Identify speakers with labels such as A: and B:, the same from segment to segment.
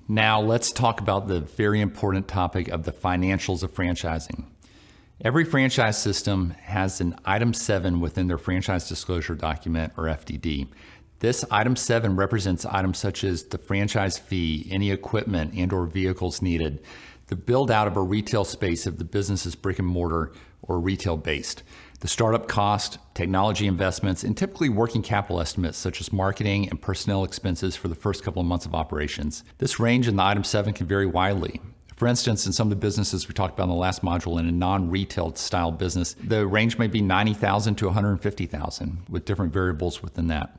A: Now let's talk about the very important topic of the financials of franchising. Every franchise system has an Item 7 within their franchise disclosure document, or FDD. This Item 7 represents items such as the franchise fee, any equipment and or vehicles needed, the build out of a retail space if the business is brick and mortar or retail based, the startup cost, technology investments, and typically working capital estimates such as marketing and personnel expenses for the first couple of months of operations. This range in the Item 7 can vary widely. For instance, in some of the businesses we talked about in the last module, in a non-retail style business, the range may be $90,000 to $150,000 with different variables within that.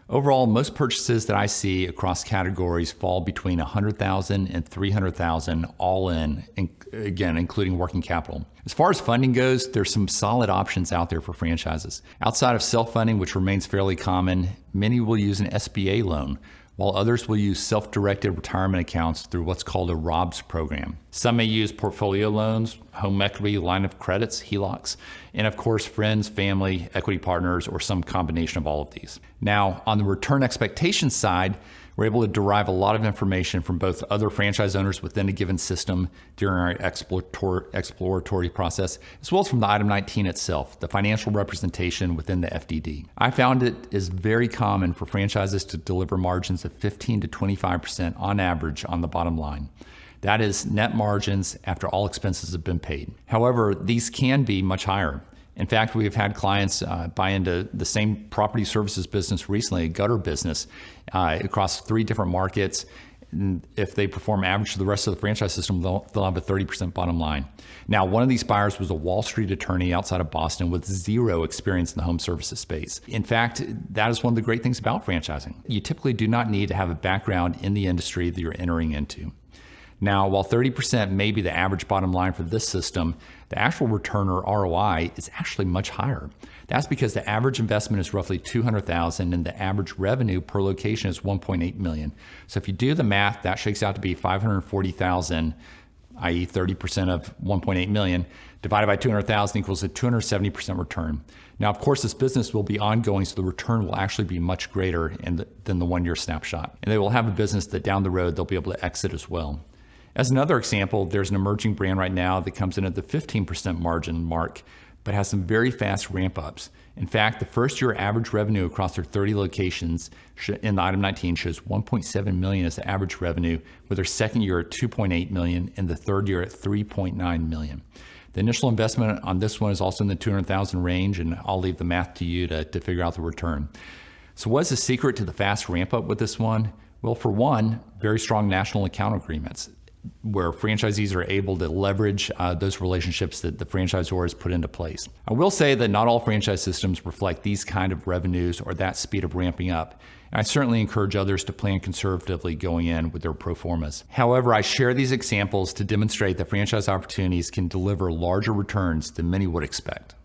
A: Overall, most purchases that I see across categories fall between $100,000 and $300,000 all in, again, including working capital. As far as funding goes, there's some solid options out there for franchises. Outside of self-funding, which remains fairly common, many will use an SBA loan, while others will use self-directed retirement accounts through what's called a ROBS program. Some may use portfolio loans, home equity, line of credits, HELOCs, and of course, friends, family, equity partners, or some combination of all of these. Now, on the return expectation side, we're able to derive a lot of information from both other franchise owners within a given system during our exploratory process, as well as from the Item 19 itself, the financial representation within the FDD. I found it is very common for franchises to deliver margins of 15 to 25% on average on the bottom line. That is net margins after all expenses have been paid. However, these can be much higher. In fact, we have had clients buy into the same property services business recently, a gutter business, across 3 different markets. And if they perform average to the rest of the franchise system, they'll have a 30% bottom line. Now, one of these buyers was a Wall Street attorney outside of Boston with 0 experience in the home services space. In fact, that is one of the great things about franchising. You typically do not need to have a background in the industry that you're entering into. Now, while 30% may be the average bottom line for this system, the actual return or ROI is actually much higher. That's because the average investment is roughly $200,000 and the average revenue per location is $1.8 million. So if you do the math, that shakes out to be $540,000, i.e. 30% of $1.8 million, divided by $200,000 equals a 270% return. Now, of course, this business will be ongoing, so the return will actually be much greater than the 1-year snapshot. And they will have a business that down the road, they'll be able to exit as well. As another example, there's an emerging brand right now that comes in at the 15% margin mark, but has some very fast ramp ups. In fact, the first year average revenue across their 30 locations in the Item 19 shows $1.7 million as the average revenue, with their second year at $2.8 million and the third year at $3.9 million. The initial investment on this one is also in the $200,000 range, and I'll leave the math to you to figure out the return. So what's the secret to the fast ramp up with this one? Well, for one, very strong national account agreements, where franchisees are able to leverage those relationships that the franchisor has put into place. I will say that not all franchise systems reflect these kind of revenues or that speed of ramping up. And I certainly encourage others to plan conservatively going in with their pro formas. However, I share these examples to demonstrate that franchise opportunities can deliver larger returns than many would expect.